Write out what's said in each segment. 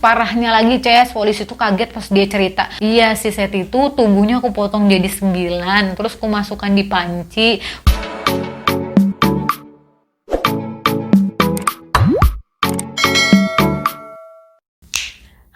Parahnya lagi, Ces, polisi tuh kaget pas dia cerita. Iya, si Set itu tubuhnya aku potong jadi 9, terus aku masukkan di panci.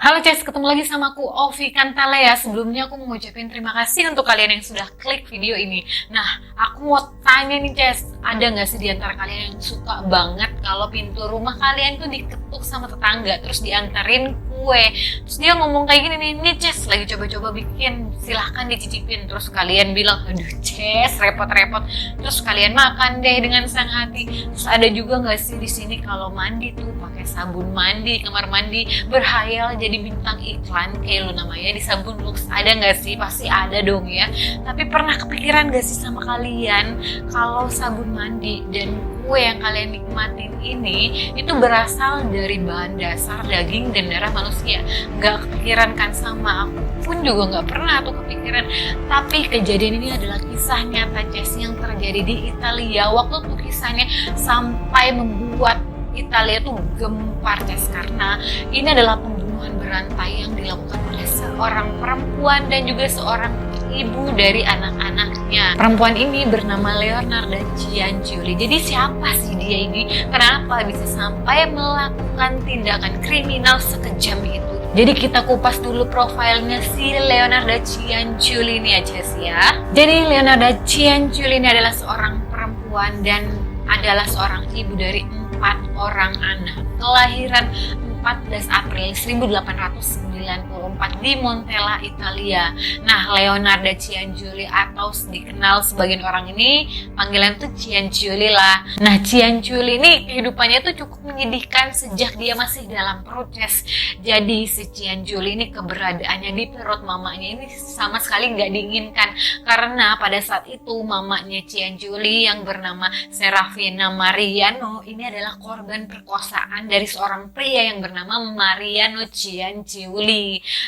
Halo Ces, ketemu lagi sama aku Ovi Kantale ya. Sebelumnya aku mau ngucapin terima kasih untuk kalian yang sudah klik video ini. Nah, aku mau tanya nih Ces, ada nggak sih di antara kalian yang suka banget kalau pintu rumah kalian tuh diketuk sama tetangga, terus diantarin kue, terus dia ngomong kayak gini nih Ces, lagi coba-coba bikin, silahkan dicicipin, terus kalian bilang, aduh Ces, repot-repot, terus kalian makan deh dengan senang hati. Terus ada juga nggak sih di sini kalau mandi tuh pakai sabun mandi, kamar mandi berhayal jadi bintang iklan kayak lu namanya di sabun Lux? Ada nggak sih? Pasti ada dong ya. Tapi pernah kepikiran nggak sih sama kalian kalau sabun mandi dan kue yang kalian nikmatin ini itu berasal dari bahan dasar daging dan darah manusia? Nggak kepikiran kan? Sama aku pun juga nggak pernah tuh kepikiran. Tapi kejadian ini adalah kisah nyata Ces yang terjadi di Italia. Waktu tuh kisahnya sampai membuat Italia tuh gempar Ces, karena ini adalah pembunuhan berantai yang dilakukan oleh seorang perempuan dan juga seorang ibu dari anak-anaknya. Perempuan ini bernama Leonarda Cianciulli. Jadi siapa sih dia ini? Kenapa bisa sampai melakukan tindakan kriminal sekejam itu? Jadi kita kupas dulu profilnya si Leonarda Cianciulli ini aja sih ya. Jadi Leonarda Cianciulli ini adalah seorang perempuan dan adalah seorang ibu dari 4 orang anak. Kelahiran 14 April 1894 di Montella, Italia. Nah, Leonarda Cianciulli atau dikenal sebagian orang ini panggilan tuh Cianciulli lah. Nah, Cianciulli ini kehidupannya tuh cukup menyedihkan sejak dia masih dalam perut Ces. Jadi si Cianciulli ini keberadaannya di perut mamanya ini sama sekali nggak diinginkan, karena pada saat itu mamanya Cianciulli yang bernama Serafina Mariano ini adalah korban perkosaan dari seorang pria yang bernama Mariano Cianciulli.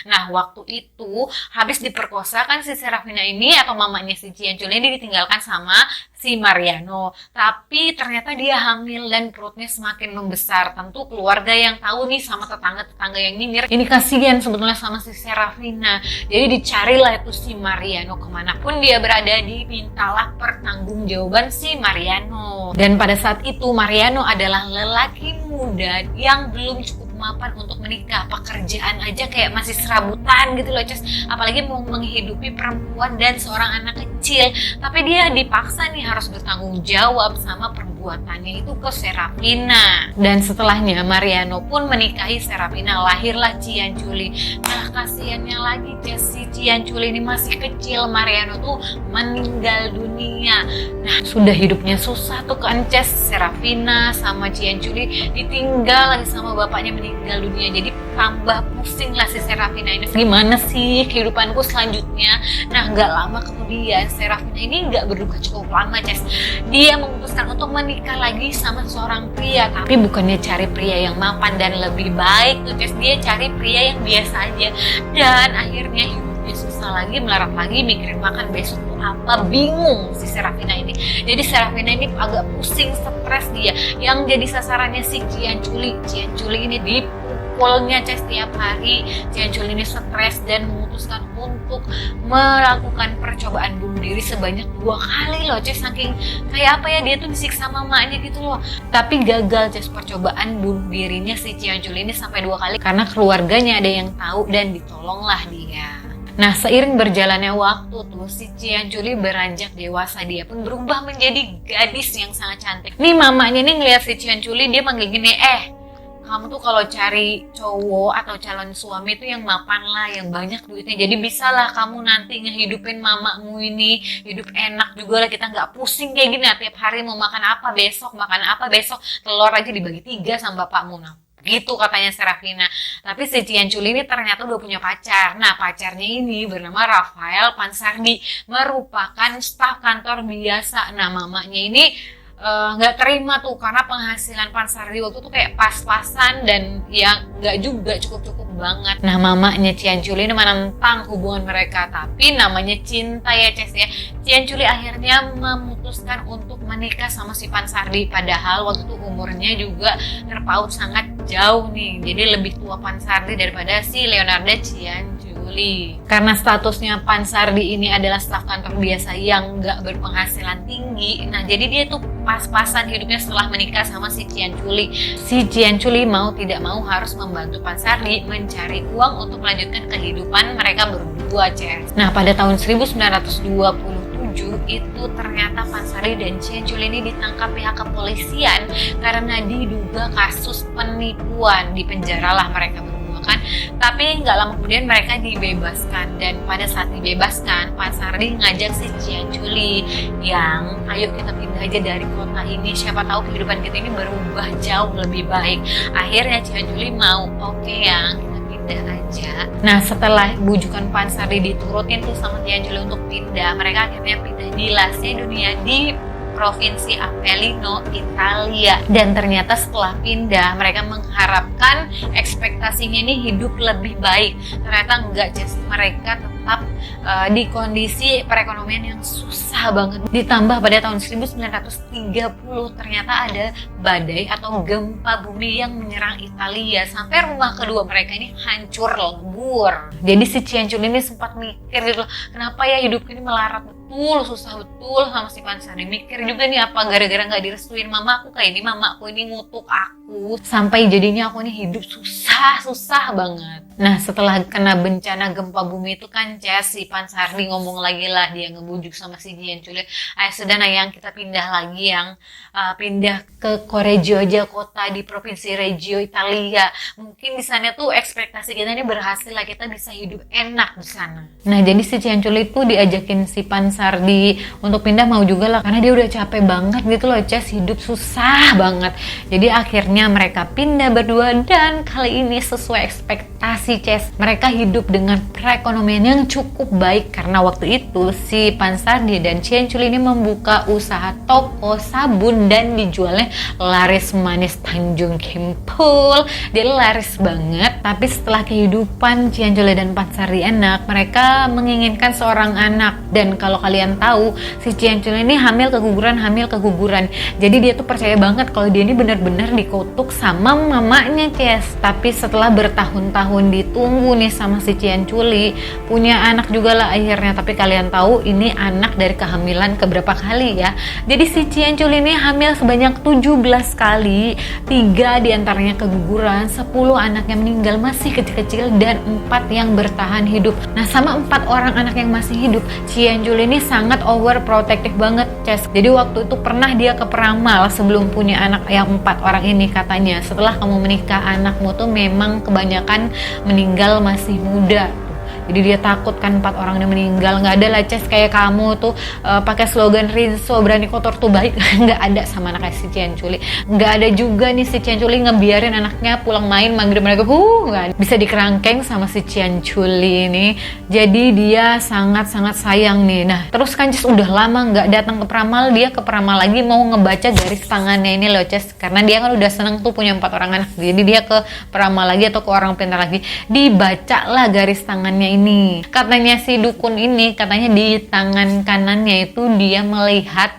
Nah, waktu itu habis diperkosa kan si Serafina ini atau mamanya si Cianciulli ini ditinggalkan sama si Mariano. Tapi ternyata dia hamil dan perutnya semakin membesar. Tentu keluarga yang tahu nih sama tetangga-tetangga yang nyinyir, ini kasihan sebetulnya sama si Serafina. Jadi dicarilah itu si Mariano, kemanapun dia berada dimintalah pertanggungjawaban si Mariano. Dan pada saat itu Mariano adalah lelaki muda yang belum cukup mapan untuk menikah, pekerjaan aja kayak masih serabutan gitu loh Ces, apalagi mau menghidupi perempuan dan seorang anak kecil. Tapi dia dipaksa nih harus bertanggung jawab sama perbuatannya itu ke Serafina. Dan setelahnya Mariano pun menikahi Serafina, lahirlah Cianciulli. Nah, kasihannya lagi Ces, si Cianciulli ini masih kecil, Mariano tuh meninggal dunia. Nah, sudah hidupnya susah tuh kan Ces, Serafina sama Cianciulli ditinggal lagi sama bapaknya meninggal dunia. Jadi tambah pusing lah si Serafina ini, gimana sih kehidupanku selanjutnya. Nah, gak lama kemudian Serafina ini gak berduka cukup lama Ces. Dia memutuskan untuk menikah lagi sama seorang pria, tapi bukannya cari pria yang mapan dan lebih baik tuh Ces, dia cari pria yang biasa aja. Dan akhirnya hidupnya susah lagi, melarat lagi, mikirin makan besok tuh apa, bingung si Serafina ini. Jadi Serafina ini agak pusing, stres dia. Yang jadi sasarannya si Cianciulli. Cianciulli ini dipukulnya Ces setiap hari. Cianciulli ini stres dan memutuskan untuk melakukan percobaan bunuh diri sebanyak 2 kali loh Ces. Saking kayak apa ya, dia tuh disiksa mamanya gitu loh. Tapi gagal Ces percobaan bunuh dirinya si Cianciulli ini sampai 2 kali karena keluarganya ada yang tahu dan ditolonglah dia. Nah, seiring berjalannya waktu tuh si Cianciulli beranjak dewasa, dia pun berubah menjadi gadis yang sangat cantik. Nih mamanya nih ngeliat si Cianciulli, dia manggil gini, kamu tuh kalau cari cowok atau calon suami tuh yang mapan lah, yang banyak duitnya. Jadi bisalah kamu nanti ngehidupin mamamu ini, hidup enak juga lah, kita nggak pusing kayak gini. Nah, tiap hari mau makan apa besok, telur aja dibagi 3 sama bapakmu. Nah, gitu katanya Serafina. Tapi si Cianciulli ini ternyata udah punya pacar. Nah, pacarnya ini bernama Rafael Pansardi, merupakan staf kantor biasa. Nah, mamanya ini nggak terima tuh karena penghasilan Pansardi waktu tuh kayak pas-pasan dan ya nggak juga cukup-cukup banget. Nah, mamanya Cianciulli ini menentang hubungan mereka, tapi namanya cinta ya Ces ya. Cianciulli akhirnya memutuskan untuk menikah sama si Pansardi, padahal waktu itu umurnya juga terpaut sangat jauh nih. Jadi lebih tua Pansardi daripada si Leonarda Cianjuli. Karena statusnya Pansardi ini adalah staf kantor biasa yang nggak berpenghasilan tinggi, nah jadi dia tuh pas-pasan hidupnya setelah menikah sama si Cianjuli. Si Cianjuli mau tidak mau harus membantu Pansardi mencari uang untuk melanjutkan kehidupan mereka berdua, Ces. Nah, pada tahun 1927 itu ternyata Pansardi dan Cianjuli ini ditangkap pihak kepolisian karena diduga kasus penipuan. Dipenjaralah mereka berdua kan, tapi nggak lama kemudian mereka dibebaskan. Dan pada saat dibebaskan, Pansardi ngajak si Cianjuli yang ayo kita pindah aja dari kota ini, siapa tahu kehidupan kita ini berubah jauh lebih baik. Akhirnya Cianjuli mau, oke yang pindah aja. Nah, setelah bujukan Pansardi diturutin tuh sama Cianjuli untuk pindah, mereka akhirnya pindah di Lasedonia di provinsi Avellino, Italia. Dan ternyata setelah pindah, mereka mengharapkan ekspektasinya ini hidup lebih baik. Ternyata enggak, Jess. Mereka tetap di kondisi perekonomian yang susah banget. Ditambah pada tahun 1930 ternyata ada badai atau gempa bumi yang menyerang Italia sampai rumah kedua mereka ini hancur lebur. Jadi si Cianjuli ini sempat mikir gitu loh, kenapa ya hidup ini melarat betul, susah betul sama si Pansardi. Mikir juga nih, apa gara-gara nggak direstuin mamaku kayak ini, mamaku ini ngutuk aku sampai jadinya aku ini hidup susah banget. Nah, setelah kena bencana gempa bumi itu kan, Ces, si Pansardi ngomong lagi lah, dia ngebujuk sama si Cianjuli, ayo sudah Nayang, kita pindah lagi yang pindah ke Correggio aja, kota di provinsi Reggio, Italia. Mungkin di sana tuh ekspektasi kita ini berhasil lah, kita bisa hidup enak di sana. Nah, jadi si Cianjuli itu diajakin si Pansardi untuk pindah, mau juga lah karena dia udah capek banget gitu loh, Ces, hidup susah banget. Jadi akhirnya mereka pindah berdua dan kali ini sesuai ekspektasi, Ces. Mereka hidup dengan perekonomian yang cukup baik karena waktu itu si Pansardi dan Cianjuli ini membuka usaha toko sabun dan dijualnya laris manis Tanjung Kimpul. Dia laris banget. Tapi setelah kehidupan Cianjuli dan Pansardi enak, mereka menginginkan seorang anak. Dan kalau kalian tahu, si Cianjuli ini hamil keguguran. Jadi dia tuh percaya banget kalau dia ini benar-benar dikutuk sama mamanya, Ces. Tapi setelah bertahun-tahun ditunggu nih sama si Cianjuli, punya anak juga lah akhirnya. Tapi kalian tahu ini anak dari kehamilan keberapa kali ya. Jadi si Cianjuli ini hamil sebanyak 17 kali, 3 diantaranya keguguran, 10 anaknya meninggal masih kecil-kecil dan 4 yang bertahan hidup. Nah, sama 4 orang anak yang masih hidup, Cianjuli ini sangat overprotective banget, Ces. Jadi waktu itu pernah dia ke peramal sebelum punya anak yang 4 orang ini, katanya setelah kamu menikah anakmu tuh memang kebanyakan meninggal masih muda. Jadi dia takut kan 4 orang ini meninggal. Nggak ada lah, Ces, kayak kamu tuh pakai slogan Rinso berani kotor tuh baik. Nggak ada sama anak si Cianjuli. Nggak ada juga nih si Cianjuli ngebiarin anaknya pulang main maghrib mereka nggak bisa dikerangkeng sama si Cianjuli ini. Jadi dia sangat-sangat sayang nih. Nah, terus kan, Ces, udah lama nggak datang ke peramal. Dia ke peramal lagi mau ngebaca garis tangannya ini loh, Ces, karena dia kan udah seneng tuh punya 4 orang anak. Jadi dia ke peramal lagi atau ke orang pintar lagi, dibaca lah garis tangannya ini. Katanya si dukun ini, katanya di tangan kanannya itu dia melihat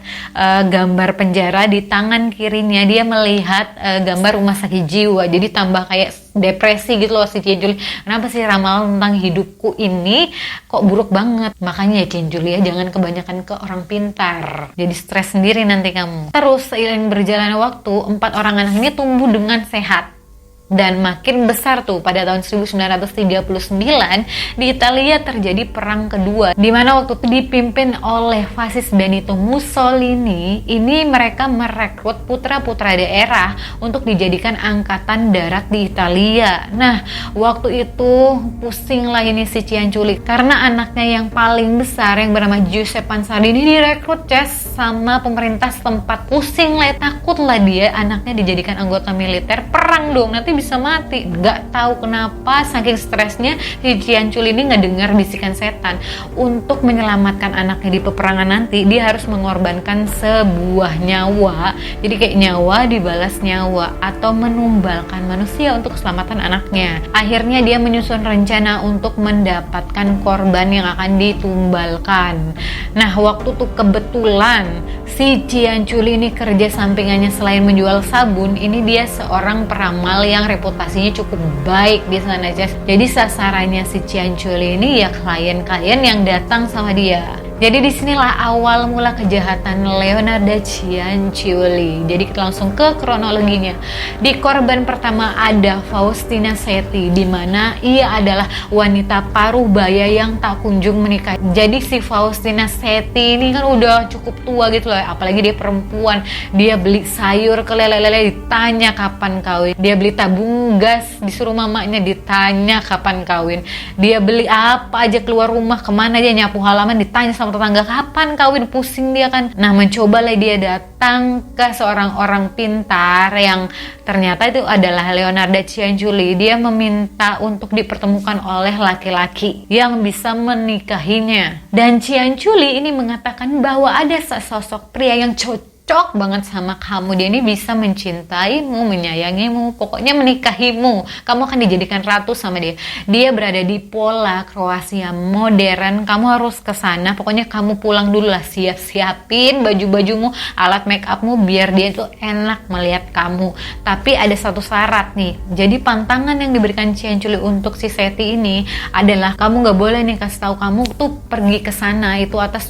gambar penjara, di tangan kirinya dia melihat gambar rumah sakit jiwa. Jadi tambah kayak depresi gitu loh si Cianjuli. Kenapa sih ramalan tentang hidupku ini kok buruk banget? Makanya ya Cianjuli ya, jangan kebanyakan ke orang pintar, jadi stres sendiri nanti kamu. Terus seiring berjalannya waktu, 4 orang anak ini tumbuh dengan sehat dan makin besar tuh. Pada tahun 1939 di Italia terjadi perang kedua, di mana waktu itu dipimpin oleh fasis Benito Mussolini. Ini mereka merekrut putra-putra daerah untuk dijadikan angkatan darat di Italia. Nah, waktu itu pusing lah ini si Cianjuli karena anaknya yang paling besar yang bernama Giuseppe Pansardi ini direkrut, Ces, sama pemerintah setempat. Pusing lah, takut lah dia anaknya dijadikan anggota militer, perang dong, nanti bisa mati. Nggak tahu kenapa saking stresnya si Cianjuli ini ngedengar bisikan setan. Untuk menyelamatkan anaknya di peperangan nanti, dia harus mengorbankan sebuah nyawa. Jadi kayak nyawa dibalas nyawa atau menumbalkan manusia untuk keselamatan anaknya. Akhirnya dia menyusun rencana untuk mendapatkan korban yang akan ditumbalkan. Nah, waktu tuh kebetulan si Cianjuli ini kerja sampingannya selain menjual sabun, ini dia seorang peramal yang memang reputasinya cukup baik di sana, Ces. Jadi sasarannya si Cianciuli ini ya klien-klien yang datang sama dia. Jadi disinilah awal mula kejahatan Leonarda Cianciuli. Jadi kita langsung ke kronologinya. Di korban pertama ada Faustina Setti, di mana ia adalah wanita paruh baya yang tak kunjung menikah. Jadi si Faustina Setti ini kan udah cukup tua gitu loh, apalagi dia perempuan. Dia beli sayur ke lele-lele ditanya kapan kawin. Dia beli tabung gas disuruh mamanya ditanya kapan kawin. Dia beli apa aja keluar rumah, kemana dia nyapu halaman ditanya sama tetangga kapan kawin, pusing dia kan. Nah, mencobalah dia datang ke seorang orang pintar yang ternyata itu adalah Leonarda Cianciuli. Dia meminta untuk dipertemukan oleh laki-laki yang bisa menikahinya. Dan Cianciuli ini mengatakan bahwa ada sesosok pria yang cocok banget sama kamu. Dia ini bisa mencintaimu, menyayangimu, pokoknya menikahimu. Kamu akan dijadikan ratu sama dia. Dia berada di Pola, Kroasia modern. Kamu harus ke sana. Pokoknya kamu pulang dulu lah, siapin baju-bajumu, alat make upmu biar dia itu enak melihat kamu. Tapi ada satu syarat nih. Jadi pantangan yang diberikan Cianciuli untuk si Setti ini adalah kamu nggak boleh nih kasih tahu kamu tuh pergi ke sana, itu atas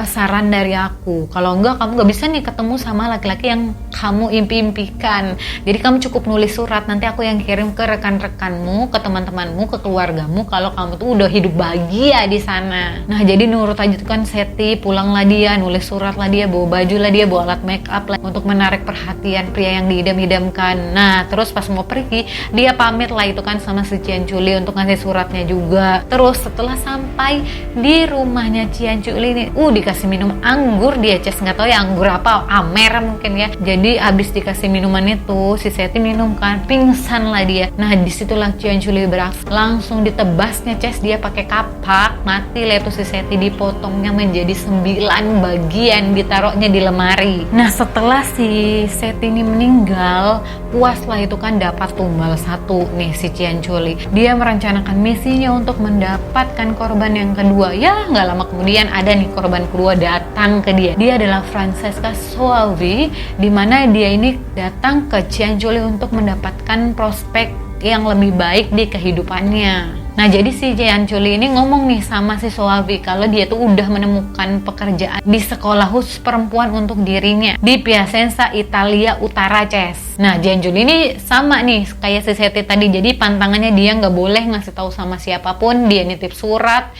saran dari aku. Kalau enggak kamu nggak bisa nih ketemu sama laki-laki yang kamu impi-impikan. Jadi kamu cukup nulis surat, nanti aku yang kirim ke rekan-rekanmu, ke teman-temanmu, ke keluargamu kalau kamu tuh udah hidup bahagia di sana. Nah, jadi nurut aja tuh kan Setti, pulanglah dia, nulis surat lah dia, bawa baju lah dia, bawa alat make up lah untuk menarik perhatian pria yang diidam-idamkan. Nah, terus pas mau pergi, dia pamit lah itu kan sama si Cianciuli untuk ngasih suratnya juga. Terus setelah sampai di rumahnya Cianciuli ini, dikasih minum anggur dia, Ces, nggak tahu ya anggur apa, Amer mungkin ya. Jadi abis dikasih minuman itu si Setti minum kan, pingsan lah dia. Nah, disitulah Cianciuli beraksi, langsung ditebasnya, Ces, dia pakai kapak, mati lah itu si Setti, dipotongnya menjadi 9 bagian, ditaruhnya di lemari. Nah, setelah si Setti ini meninggal, puas lah itu kan dapat tumbal 1 nih si Cianciuli. Dia merencanakan misinya untuk mendapatkan korban yang kedua. Ya, nggak lama kemudian ada nih korban kedua datang ke dia. Dia adalah Francesca Soavi, di mana dia ini datang ke Cianciuli untuk mendapatkan prospek yang lebih baik di kehidupannya. Nah, jadi si Cianciuli ini ngomong nih sama si Soavi kalau dia tuh udah menemukan pekerjaan di sekolah khusus perempuan untuk dirinya di Piacenza, Italia Utara, Ces. Nah, Cianciuli ini sama nih kayak si Setti tadi. Jadi pantangannya dia nggak boleh ngasih tahu sama siapapun. Dia nitip surat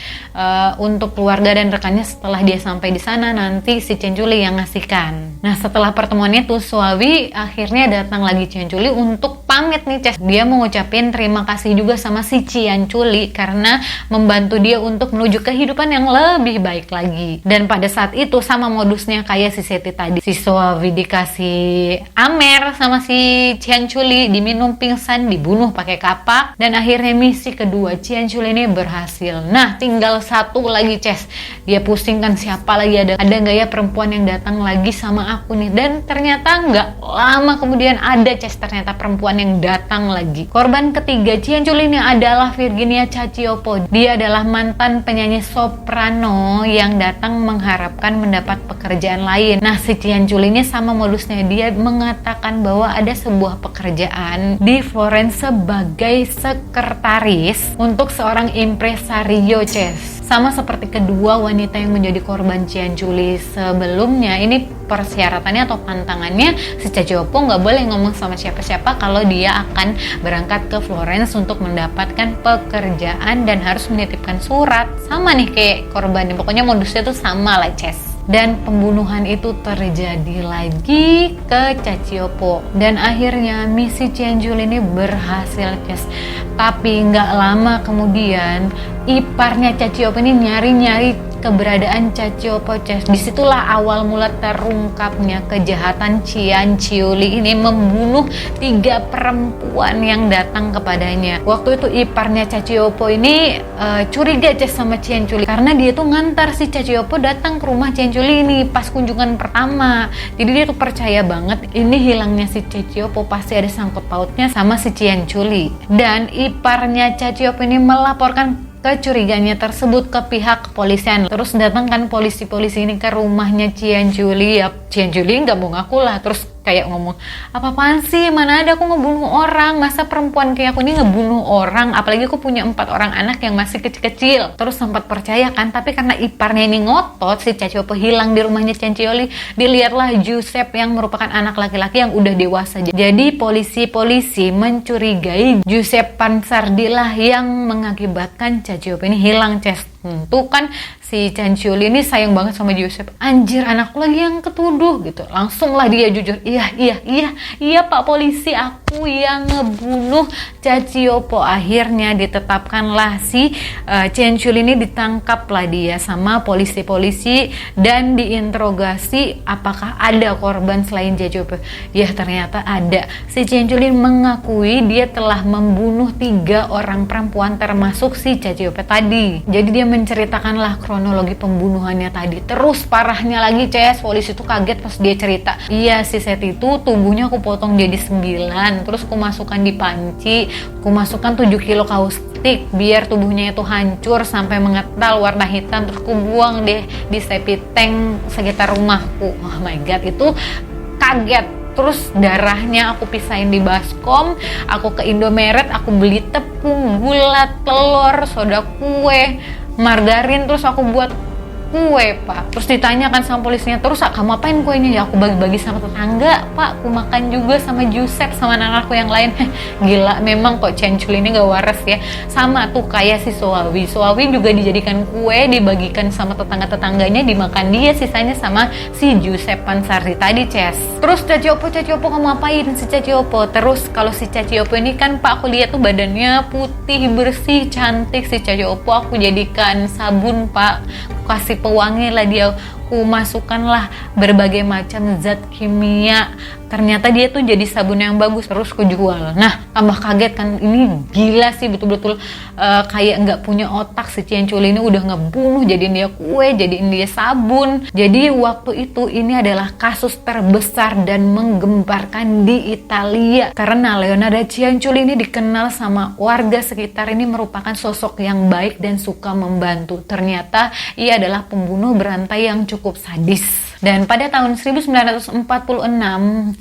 untuk keluarga dan rekannya. Setelah dia sampai di sana, nanti si Cianciuli yang ngasihkan. Nah, setelah pertemuannya tuh Soavi akhirnya datang lagi Cianciuli untuk pamit nih, Ces. Dia mau ngucapin terima kasih juga sama si Cianciuli karena membantu dia untuk menuju kehidupan yang lebih baik lagi. Dan pada saat itu sama modusnya kayak si Setti tadi, si Soavi dikasih Amer sama si Cianciuli, diminum pingsan, dibunuh pakai kapak, dan akhirnya misi kedua Cianciuli ini berhasil. Nah, tinggal 1 lagi, Ces. Dia pusing kan, siapa lagi, ada nggak ya perempuan yang datang lagi sama aku nih. Dan ternyata nggak lama kemudian ada, Ces, ternyata perempuan yang datang lagi. Korban ketiga Cianciuli ini adalah Virginia Cacioppo. Dia adalah mantan penyanyi soprano yang datang mengharapkan mendapat pekerjaan lain. Nah, si Cianciuli ini sama modusnya, dia mengatakan bahwa ada sebuah pekerjaan di Florence sebagai sekretaris untuk seorang impresario, Ces. Sama seperti kedua wanita yang menjadi korban Cianciuli sebelumnya, ini persyaratannya atau pantangannya si Cacioppo nggak boleh ngomong sama siapa-siapa kalau dia akan berangkat ke Florence untuk mendapatkan pekerjaan dan harus menitipkan surat. Sama nih kayak korbannya, pokoknya modusnya tuh sama lah, Ces. Dan pembunuhan itu terjadi lagi ke Cacioppo dan akhirnya misi Cianciuli ini berhasil, Ces. Tapi nggak lama kemudian iparnya Cacioppo ini nyari-nyari keberadaan Cacioppo, Ces. Disitulah awal mula terungkapnya kejahatan Cianciuli ini membunuh 3 perempuan yang datang kepadanya. Waktu itu iparnya Cacioppo ini curiga, Ces, sama Cianciuli karena dia tuh ngantar si Cacioppo datang ke rumah Cianciuli ini pas kunjungan pertama. Jadi dia tuh percaya banget ini hilangnya si Cacioppo pasti ada sangkut pautnya sama si Cianciuli. Dan iparnya Cacioppo ini melaporkan kecuriganya tersebut ke pihak kepolisian. Terus datang kan polisi-polisi ini ke rumahnya Cianciuli. Ya, Cianciuli nggak mau ngaku lah. Terus kayak ngomong, apa-apaan sih, mana ada aku ngebunuh orang, masa perempuan kayak aku ini ngebunuh orang, apalagi aku punya 4 orang anak yang masih kecil-kecil. Terus sempat percaya kan, tapi karena iparnya ini ngotot, si Cacioppo hilang di rumahnya Ciancioli, dilihatlah Giuseppe yang merupakan anak laki-laki yang udah dewasa. Jadi polisi mencurigai Giuseppe Pansardi lah yang mengakibatkan Cacioppo ini hilang, Ces. Tuh kan si Ciancioli ini sayang banget sama Giuseppe. Anjir, anakku lagi yang ketuduh gitu. Langsung lah dia jujur, iya Pak Polisi, aku yang ngebunuh Cacioppo. Akhirnya ditetapkanlah si Ciancioli ini, ditangkap lah dia sama polisi-polisi dan diinterogasi apakah ada korban selain Cacioppo. Ya ternyata ada. Si Ciancioli mengakui dia telah membunuh 3 orang perempuan termasuk si Cacioppo tadi. Jadi dia menceritakanlah kronologi pembunuhannya tadi. Terus parahnya lagi, Ces, polisi tuh kaget pas dia cerita. Iya, si Seti itu tubuhnya aku potong jadi 9, terus aku masukkan di panci, aku masukkan 7 kilo kaustik biar tubuhnya itu hancur sampai mengental warna hitam, terus aku buang deh di septic tank sekitar rumahku. Oh my god, itu kaget. Terus darahnya aku pisahin di baskom, aku ke Indomaret, aku beli tepung, gula, telur, soda kue, margarin, terus aku buat kue, Pak. Terus ditanyakan sama polisinya, terus kamu apain kuenya? Ya aku bagi-bagi sama tetangga, Pak. Aku makan juga sama Giuseppe sama anak-anakku yang lain. Gila, memang kok Ciancioli ini gak waras ya. Sama tuh kayak si Soawi juga dijadikan kue, dibagikan sama tetangga-tetangganya, dimakan dia, sisanya sama si Giuseppe Pansardi tadi, Ces. Terus Cacioppo kamu apain si Cacioppo? Terus kalau si Cacioppo ini kan, Pak, aku lihat tuh badannya putih, bersih, cantik. Si Cacioppo aku jadikan sabun, Pak. Kasih pewangi lah dia, aku masukkanlah berbagai macam zat kimia, ternyata dia tuh jadi sabun yang bagus, terus aku jual. Nah, tambah kaget kan, ini gila sih, betul-betul kayak nggak punya otak si Ciancioli ini, udah ngebunuh, jadiin dia kue, jadiin dia sabun. Jadi waktu itu ini adalah kasus terbesar dan menggemparkan di Italia, karena Leonardo Ciancioli ini dikenal sama warga sekitar ini merupakan sosok yang baik dan suka membantu. Ternyata ia adalah pembunuh berantai yang cukup sadis. Dan pada tahun 1946,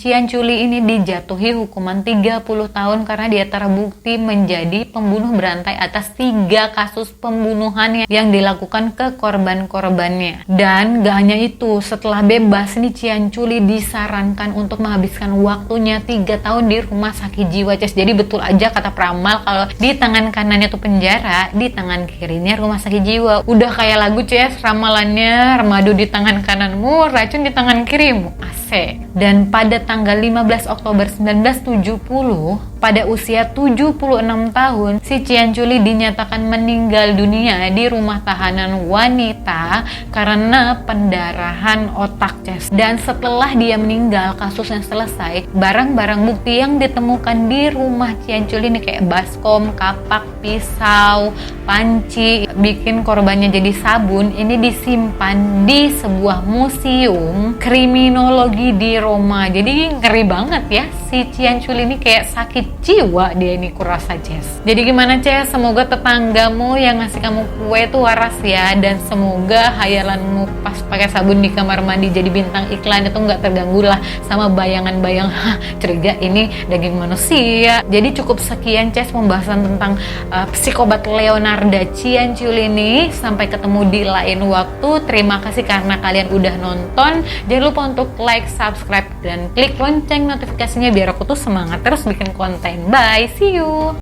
Ciancioli ini dijatuhi hukuman 30 tahun karena dia terbukti menjadi pembunuh berantai atas 3 kasus pembunuhan yang dilakukan ke korban-korbannya. Dan gak hanya itu, setelah bebas nih Ciancioli disarankan untuk menghabiskan waktunya 3 tahun di rumah sakit jiwa, Ces. Jadi betul aja kata peramal, kalau di tangan kanannya tuh penjara, di tangan kirinya rumah sakit jiwa. Udah kayak lagu, Ces, ramalannya, remadu di tangan kananmu, racun di tangan kirimu. Asik. Dan pada tanggal 15 Oktober 1970, pada usia 76 tahun, si Ciancioli dinyatakan meninggal dunia di rumah tahanan wanita karena pendarahan otak, Ces. Dan setelah dia meninggal, kasusnya selesai. Barang-barang bukti yang ditemukan di rumah Ciancioli ini kayak baskom, kapak, pisau, panci, bikin korbannya jadi sabun, ini disimpan di sebuah museum kriminologi di Roma. Jadi ngeri banget ya, si Ciancioli ini kayak sakit jiwa dia ini, kurasa, Ces. Jadi gimana, Ces? Semoga tetanggamu yang ngasih kamu kue tuh waras ya, dan semoga hayalanmu pas pakai sabun di kamar mandi jadi bintang iklan itu nggak terganggu lah sama bayangan-bayangan curiga ini daging manusia. Jadi cukup sekian, Ces, pembahasan tentang psikopat Leonardo Ciancioli ini. Sampai ketemu di lain waktu. Terima kasih karena kalian udah nonton. Jangan lupa untuk like, subscribe, dan klik lonceng notifikasinya biar aku tuh semangat terus bikin konten. Bye, see you.